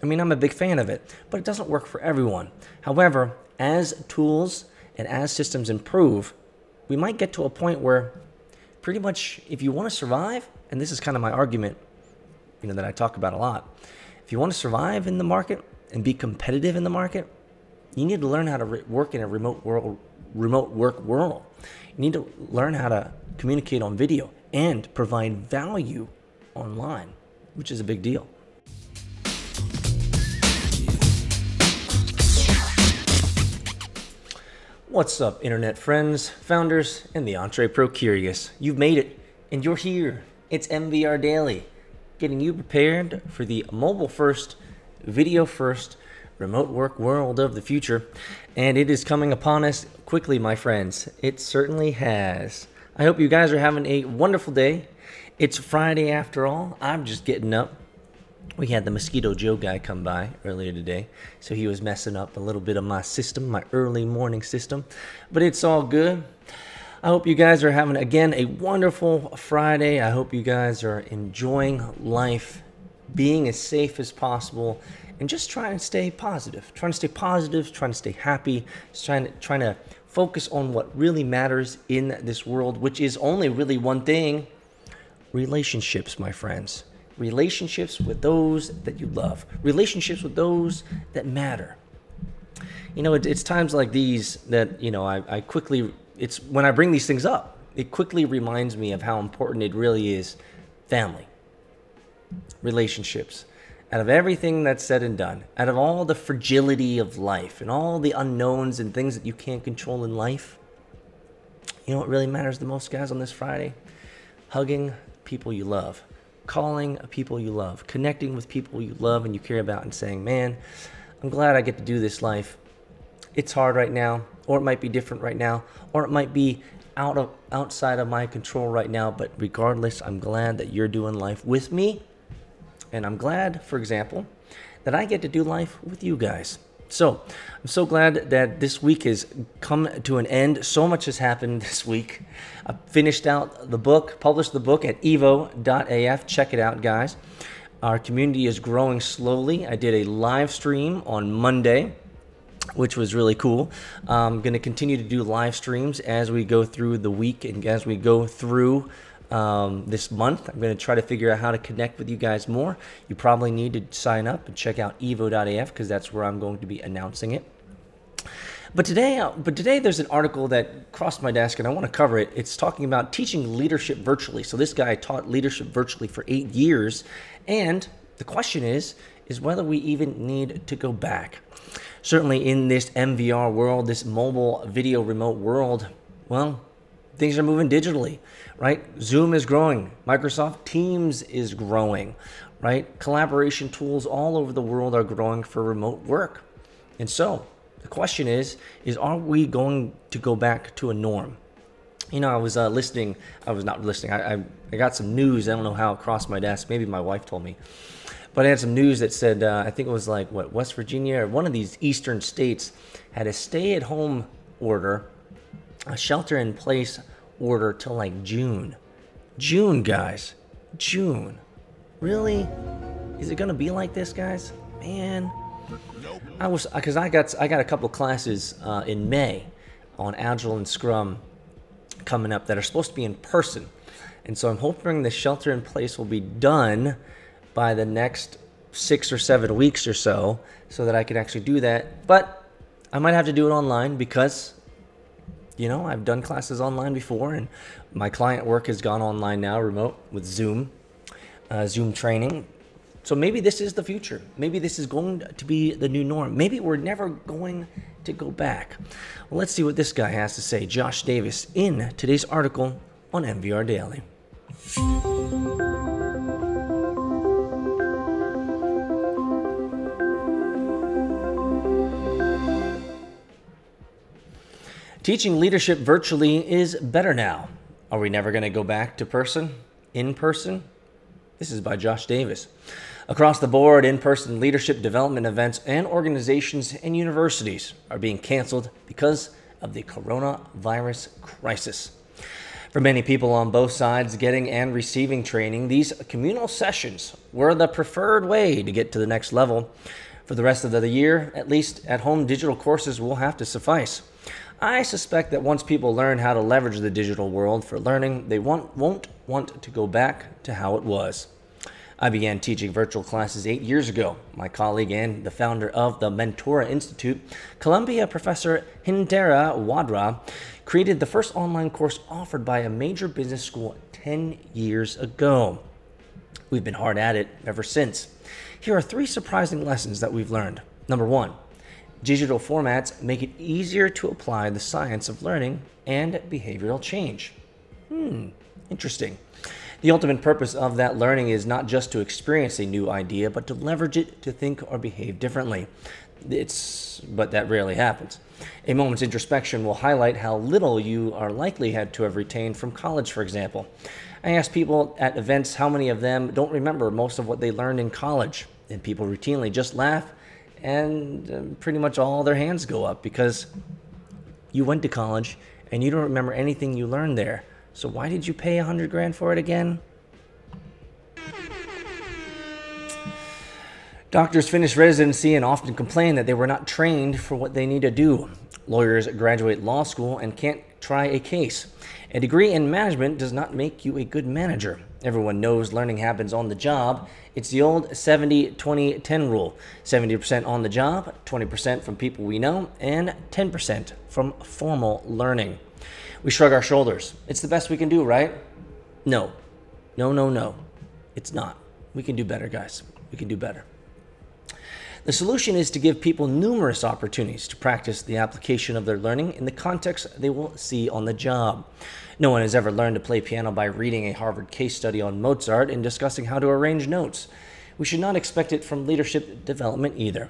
I mean, I'm a big fan of it, but it doesn't work for everyone. However, as tools and as systems improve, we might get to a point where pretty much if you want to survive, and this is kind of my argument, that I talk about a lot. If you want to survive in the market and be competitive in the market, you need to learn how to work in a remote work world. You need to learn how to communicate on video and provide value online, which is a big deal. What's up, internet friends, founders, and the Entre-Pro Curious? You've made it, and you're here. It's MVR Daily, getting you prepared for the mobile-first, video-first, remote work world of the future. And it is coming upon us quickly, my friends. It certainly has. I hope you guys are having a wonderful day. It's Friday after all. I'm just getting up. We had the Mosquito Joe guy come by earlier today, so he was messing up a little bit of my system, my early morning system, but it's all good. I hope you guys are having, again, a wonderful Friday. I hope you guys are enjoying life, being as safe as possible, and just trying to stay positive, trying to stay happy, just trying to focus on what really matters in this world, which is only really one thing: relationships, my friends. Relationships with those that you love. Relationships with those that matter. It's times like these that, I quickly, it's when I bring these things up, it quickly reminds me of how important it really is. Family. Relationships. Out of everything that's said and done, out of all the fragility of life and all the unknowns and things that you can't control in life, you know what really matters the most, guys, on this Friday? Hugging people you love. Calling people you love, connecting with people you love and you care about, and saying, man, I'm glad I get to do this life. It's hard right now, or it might be different right now, or it might be outside of my control right now, but regardless, I'm glad that you're doing life with me, and I'm glad, for example, that I get to do life with you guys. So I'm so glad that this week has come to an end. So much has happened this week. I finished out the book, published the book at evo.af. Check it out, guys. Our community is growing slowly. I did a live stream on Monday, which was really cool. I'm going to continue to do live streams as we go through the week and as we go through this month. I'm going to try to figure out how to connect with you guys more. You probably need to sign up and check out evo.af because that's where I'm going to be announcing it. But today there's an article that crossed my desk and I want to cover it. It's talking about teaching leadership virtually. So this guy taught leadership virtually for 8 years, and the question is whether we even need to go back. Certainly in this MVR world, this mobile video remote world, well, things are moving digitally, right? Zoom is growing. Microsoft Teams is growing, right? Collaboration tools all over the world are growing for remote work. And so the question is are we going to go back to a norm? I was not listening. I got some news. I don't know how it crossed my desk. Maybe my wife told me. But I had some news that said, I think it was like, West Virginia or one of these eastern states had a stay-at-home order, a shelter-in-place order till like June. June, guys. June. Really? Is it going to be like this, guys? Man. Because I got a couple of classes in May on Agile and Scrum coming up that are supposed to be in person. And so I'm hoping the shelter-in-place will be done by the next 6 or 7 weeks or so that I can actually do that. But I might have to do it online because I've done classes online before, and my client work has gone online now, remote, with Zoom training. So maybe this is the future. Maybe this is going to be the new norm. Maybe we're never going to go back. Well, let's see what this guy has to say, Josh Davis, in today's article on MVR Daily. Teaching leadership virtually is better now. Are we never going to go back to in person? This is by Josh Davis. Across the board, in-person leadership development events and organizations and universities are being canceled because of the coronavirus crisis. For many people on both sides getting and receiving training, these communal sessions were the preferred way to get to the next level. For the rest of the year, at least at-home digital courses will have to suffice. I suspect that once people learn how to leverage the digital world for learning, they won't want to go back to how it was. I began teaching virtual classes 8 years ago. My colleague and the founder of the Mentora Institute, Columbia professor Hindera Wadra, created the first online course offered by a major business school 10 years ago. We've been hard at it ever since. Here are 3 surprising lessons that we've learned. Number 1, digital formats make it easier to apply the science of learning and behavioral change. Interesting. The ultimate purpose of that learning is not just to experience a new idea, but to leverage it to think or behave differently. But that rarely happens. A moment's introspection will highlight how little you are likely had to have retained from college, for example. I ask people at events how many of them don't remember most of what they learned in college, and people routinely just laugh and pretty much all their hands go up because you went to college and you don't remember anything you learned there. So why did you pay $100,000 for it again? Doctors finish residency and often complain that they were not trained for what they need to do. Lawyers graduate law school and can't try a case. A degree in management does not make you a good manager. Everyone knows learning happens on the job. It's the old 70-20-10 rule. 70% on the job, 20% from people we know, and 10% from formal learning. We shrug our shoulders. It's the best we can do, right? No. No. It's not. We can do better, guys. We can do better. The solution is to give people numerous opportunities to practice the application of their learning in the context they will see on the job. No one has ever learned to play piano by reading a Harvard case study on Mozart and discussing how to arrange notes. We should not expect it from leadership development either.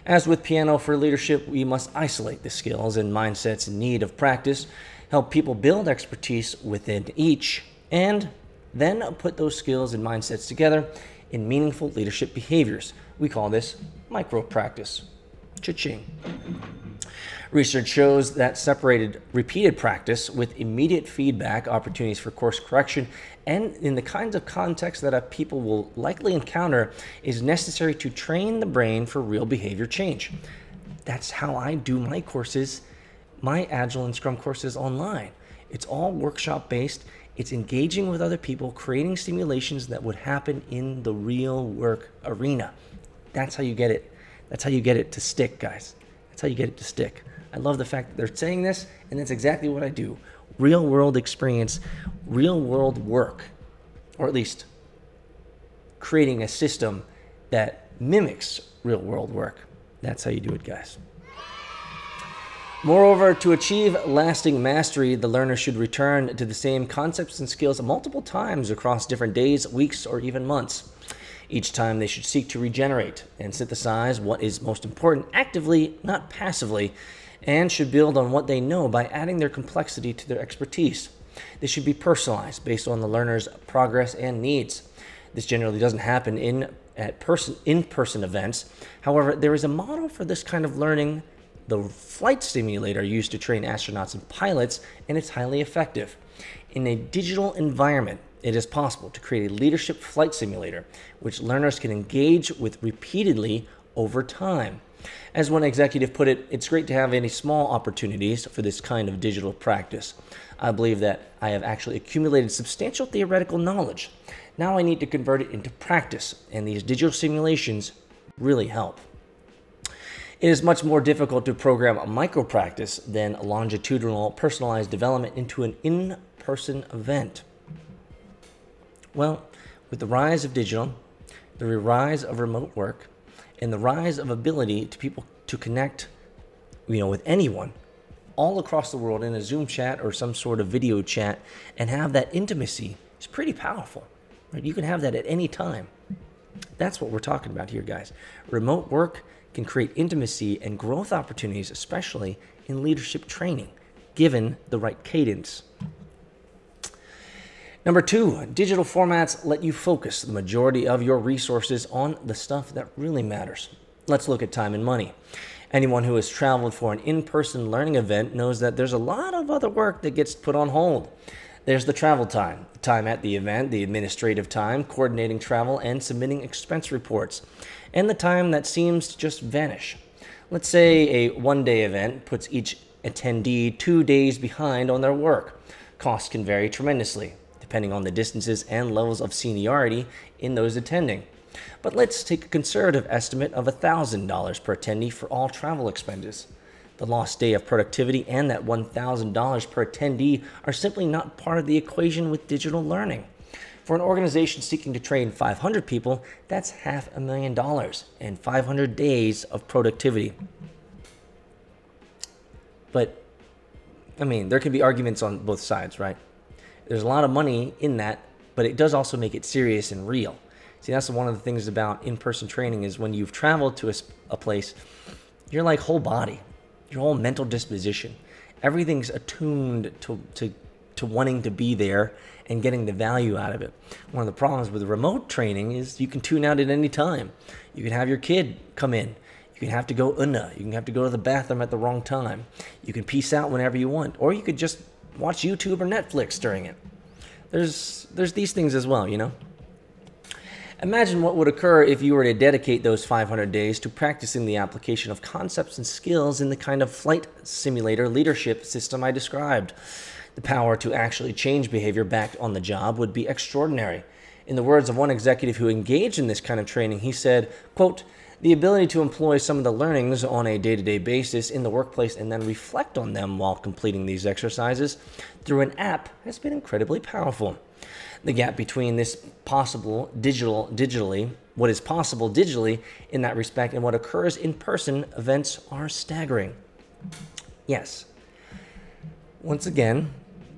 As with piano for leadership, we must isolate the skills and mindsets in need of practice, help people build expertise within each, and then put those skills and mindsets together in meaningful leadership behaviors. We call this micro-practice. Cha-ching. Research shows that separated repeated practice with immediate feedback, opportunities for course correction, and in the kinds of contexts that people will likely encounter is necessary to train the brain for real behavior change. That's how I do my courses, my Agile and Scrum courses online. It's all workshop based. It's engaging with other people, creating simulations that would happen in the real work arena. That's how you get it. That's how you get it to stick, guys. That's how you get it to stick. I love the fact that they're saying this, and that's exactly what I do. Real world experience, real world work, or at least creating a system that mimics real world work. That's how you do it, guys. Moreover, to achieve lasting mastery, the learner should return to the same concepts and skills multiple times across different days, weeks, or even months. Each time they should seek to regenerate and synthesize what is most important actively, not passively, and should build on what they know by adding their complexity to their expertise. They should be personalized based on the learner's progress and needs. This generally doesn't happen in in-person events. However, there is a model for this kind of learning, the flight simulator used to train astronauts and pilots, and it's highly effective. In a digital environment, it is possible to create a leadership flight simulator, which learners can engage with repeatedly over time. As one executive put it, it's great to have any small opportunities for this kind of digital practice. I believe that I have actually accumulated substantial theoretical knowledge. Now I need to convert it into practice, and these digital simulations really help. It is much more difficult to program a micro-practice than a longitudinal personalized development into an in-person event. Well, with the rise of digital, the rise of remote work, and the rise of ability to people to connect, with anyone all across the world in a Zoom chat or some sort of video chat and have that intimacy is pretty powerful. Right? You can have that at any time. That's what we're talking about here, guys. Remote work can create intimacy and growth opportunities, especially in leadership training, given the right cadence. Number 2, digital formats let you focus the majority of your resources on the stuff that really matters. Let's look at time and money. Anyone who has traveled for an in-person learning event knows that there's a lot of other work that gets put on hold. There's the travel time, the time at the event, the administrative time, coordinating travel and submitting expense reports, and the time that seems to just vanish. Let's say a one-day event puts each attendee 2 days behind on their work. Costs can vary tremendously, depending on the distances and levels of seniority in those attending. But let's take a conservative estimate of $1,000 per attendee for all travel expenses. The lost day of productivity and that $1,000 per attendee are simply not part of the equation with digital learning. For an organization seeking to train 500 people, that's $500,000 and 500 days of productivity. But, I mean, there can be arguments on both sides, right? There's a lot of money in that, but it does also make it serious and real. See, that's one of the things about in-person training is when you've traveled to a place, you're like whole body, your whole mental disposition. Everything's attuned to wanting to be there and getting the value out of it. One of the problems with remote training is you can tune out at any time. You can have your kid come in. You can have to go you can have to go to the bathroom at the wrong time. You can peace out whenever you want. Or you could just watch YouTube or Netflix during it. There's these things as well, you know? Imagine what would occur if you were to dedicate those 500 days to practicing the application of concepts and skills in the kind of flight simulator leadership system I described. The power to actually change behavior back on the job would be extraordinary. In the words of one executive who engaged in this kind of training, he said, quote, "The ability to employ some of the learnings on a day-to-day basis in the workplace and then reflect on them while completing these exercises through an app has been incredibly powerful. The gap between what is possible digitally in that respect and what occurs in person events are staggering." Yes. Once again,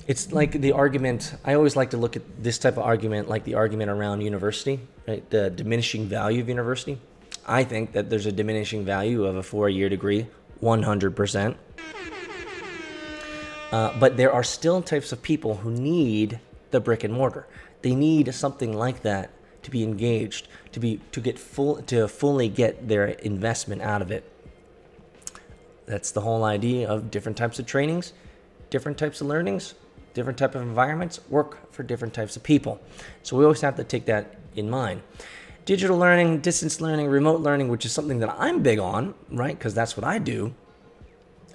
it's like the argument, I always like to look at this type of argument like the argument around university, right? The diminishing value of university. I think that there's a diminishing value of a 4-year degree, 100%. But there are still types of people who need the brick and mortar. They need something like that to be engaged, to fully get their investment out of it. That's the whole idea of different types of trainings, different types of learnings, different type of environments work for different types of people. So we always have to take that in mind. Digital learning, distance learning, remote learning, which is something that I'm big on, right? Because that's what I do.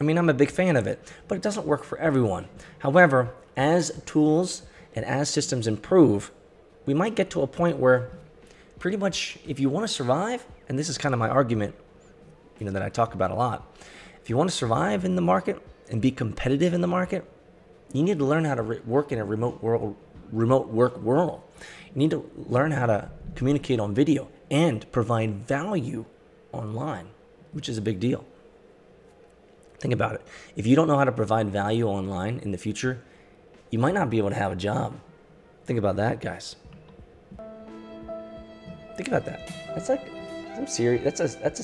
I mean, I'm a big fan of it, but it doesn't work for everyone. However, as tools and as systems improve, we might get to a point where pretty much if you want to survive, and this is kind of my argument, you know, that I talk about a lot. If you want to survive in the market and be competitive in the market, you need to learn how to work in a remote work world. You need to learn how to communicate on video and provide value online, which is a big deal. Think about it. If you don't know how to provide value online in the future, you might not be able to have a job. Think about that, guys. Think about that. That's like some serious. That's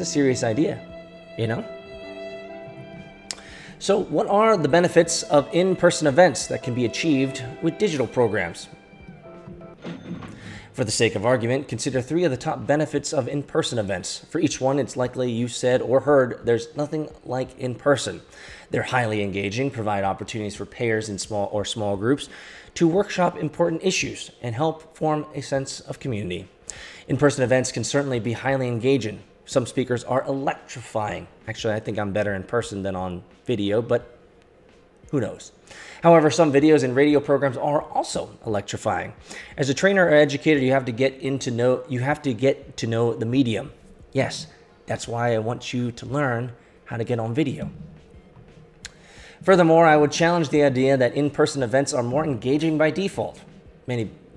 a serious idea, you know. So, what are the benefits of in-person events that can be achieved with digital programs? For the sake of argument, consider 3 of the top benefits of in-person events. For each one, it's likely you said or heard there's nothing like in-person. They're highly engaging, provide opportunities for pairs in small groups to workshop important issues and help form a sense of community. In-person events can certainly be highly engaging. Some speakers are electrifying. Actually, I think I'm better in person than on video, but who knows? However, some videos and radio programs are also electrifying. As a trainer or educator, you have to get to know the medium. Yes, that's why I want you to learn how to get on video. Furthermore, I would challenge the idea that in-person events are more engaging by default.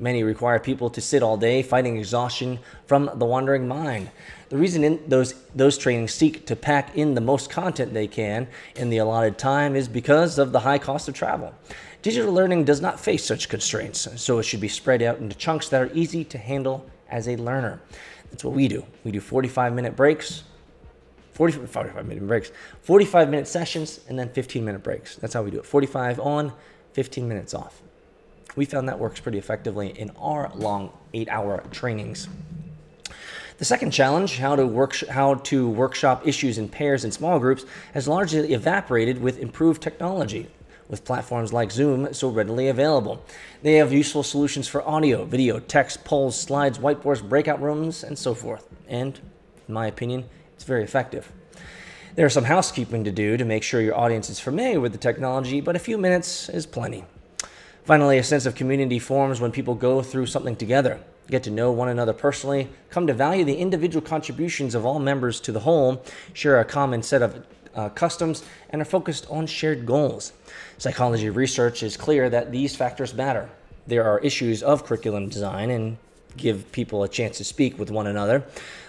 Many require people to sit all day, fighting exhaustion from the wandering mind. The reason those trainings seek to pack in the most content they can in the allotted time is because of the high cost of travel. Digital learning does not face such constraints, so it should be spread out into chunks that are easy to handle as a learner. That's what we do. We do 45-minute breaks, 45-minute sessions, and then 15-minute breaks. That's how we do it. 45 on, 15 minutes off. We found that works pretty effectively in our long 8-hour trainings. The second challenge, how to workshop issues in pairs and small groups, has largely evaporated with improved technology. with platforms like Zoom so readily available. They have useful solutions for audio, video, text, polls, slides, whiteboards, breakout rooms, and so forth. And, in my opinion, it's very effective. There's some housekeeping to do to make sure your audience is familiar with the technology, but a few minutes is plenty. Finally, a sense of community forms when people go through something together, get to know one another personally, come to value the individual contributions of all members to the whole, share a common set of customs, and are focused on shared goals. Psychology research is clear that these factors matter. There are issues of curriculum design and give people a chance to speak with one another.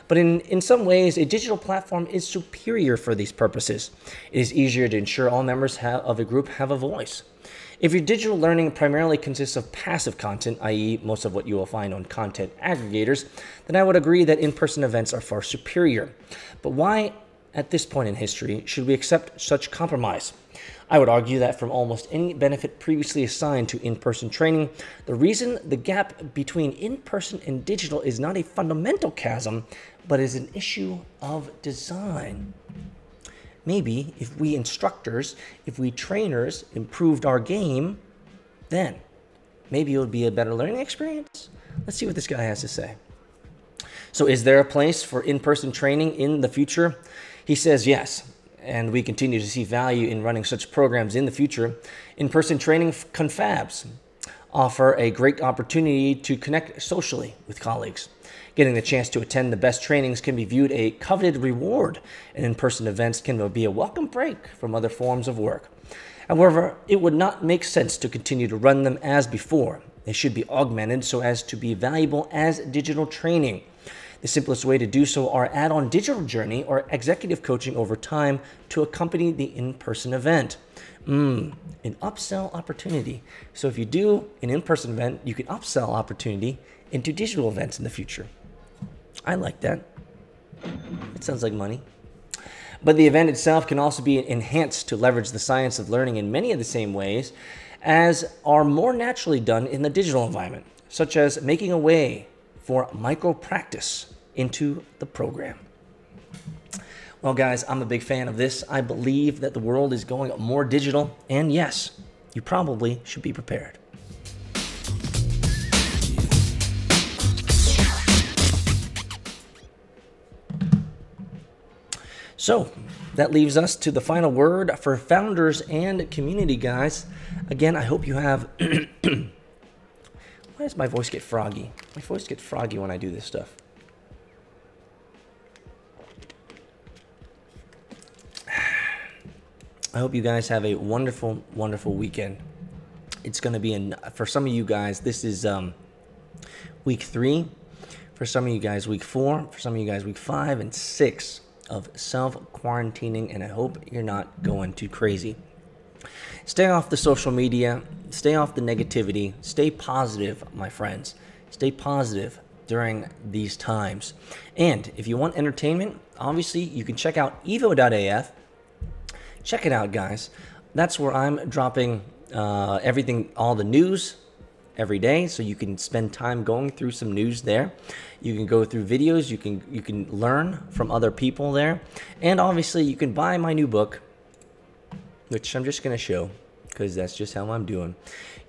But in some ways, a digital platform is superior for these purposes. It is easier to ensure all members of a group have a voice. If your digital learning primarily consists of passive content, i.e. most of what you will find on content aggregators, then I would agree that in-person events are far superior. But why, at this point in history, should we accept such compromise? I would argue that from almost any benefit previously assigned to in-person training, the reason the gap between in-person and digital is not a fundamental chasm, but is an issue of design. Maybe if we instructors, if we trainers improved our game, then maybe it would be a better learning experience. Let's see what this guy has to say. So is there a place for in-person training in the future? He says yes, and we continue to see value in running such programs in the future. In-person training confabs offer a great opportunity to connect socially with colleagues. Getting the chance to attend the best trainings can be viewed a coveted reward, and in-person events can be a welcome break from other forms of work. However, it would not make sense to continue to run them as before. They should be augmented so as to be valuable as digital training. The simplest way to do so are add-on digital journey or executive coaching over time to accompany the in-person event. An upsell opportunity. So if you do an in-person event, you can upsell opportunity into digital events in the future. I like that. It sounds like money. But the event itself can also be enhanced to leverage the science of learning in many of the same ways as are more naturally done in the digital environment, such as making a way for micro-practice into the program. Well, guys, I'm a big fan of this. I believe that the world is going more digital, and yes, you probably should be prepared. So that leaves us to the final word for founders and community, guys. Again, I hope you have... Why does my voice get froggy? My voice gets froggy when I do this stuff. I hope you guys have a wonderful, wonderful weekend. It's going to be, for some of you guys, this is week 3. For some of you guys, week 4. For some of you guys, week 5 and 6 of self-quarantining, and I hope you're not going too crazy. Stay off the social media. Stay off the negativity. Stay positive, my friends. Stay positive during these times. And if you want entertainment, obviously you can check out evo.af. Check it out, guys. That's where I'm dropping everything, all the news every day, so you can spend time going through some news there. You can go through videos. You can learn from other people there, and obviously you can buy my new book, which I'm just going to show because that's just how I'm doing.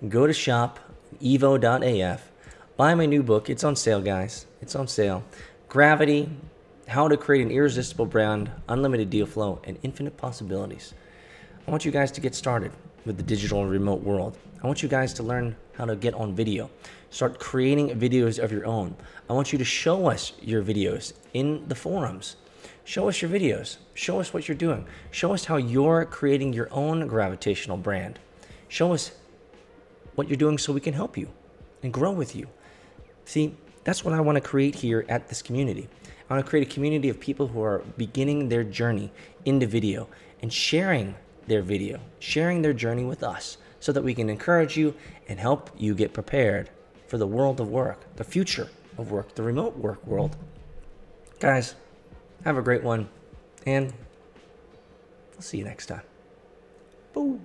Go to shop evo.af. Buy my new book. It's on sale, guys. It's on sale. Gravity: How to Create an Irresistible Brand, Unlimited Deal Flow, and Infinite Possibilities. I want you guys to get started with the digital and remote world. I want you guys to learn how to get on video. Start creating videos of your own. I want you to show us your videos in the forums. Show us your videos. Show us what you're doing. Show us how you're creating your own gravitational brand. Show us what you're doing so we can help you and grow with you. See, that's what I want to create here at this community. I want to create a community of people who are beginning their journey into video and sharing their video, sharing their journey with us so that we can encourage you and help you get prepared for the world of work, the future of work, the remote work world. Guys, have a great one, and I'll see you next time. Boo.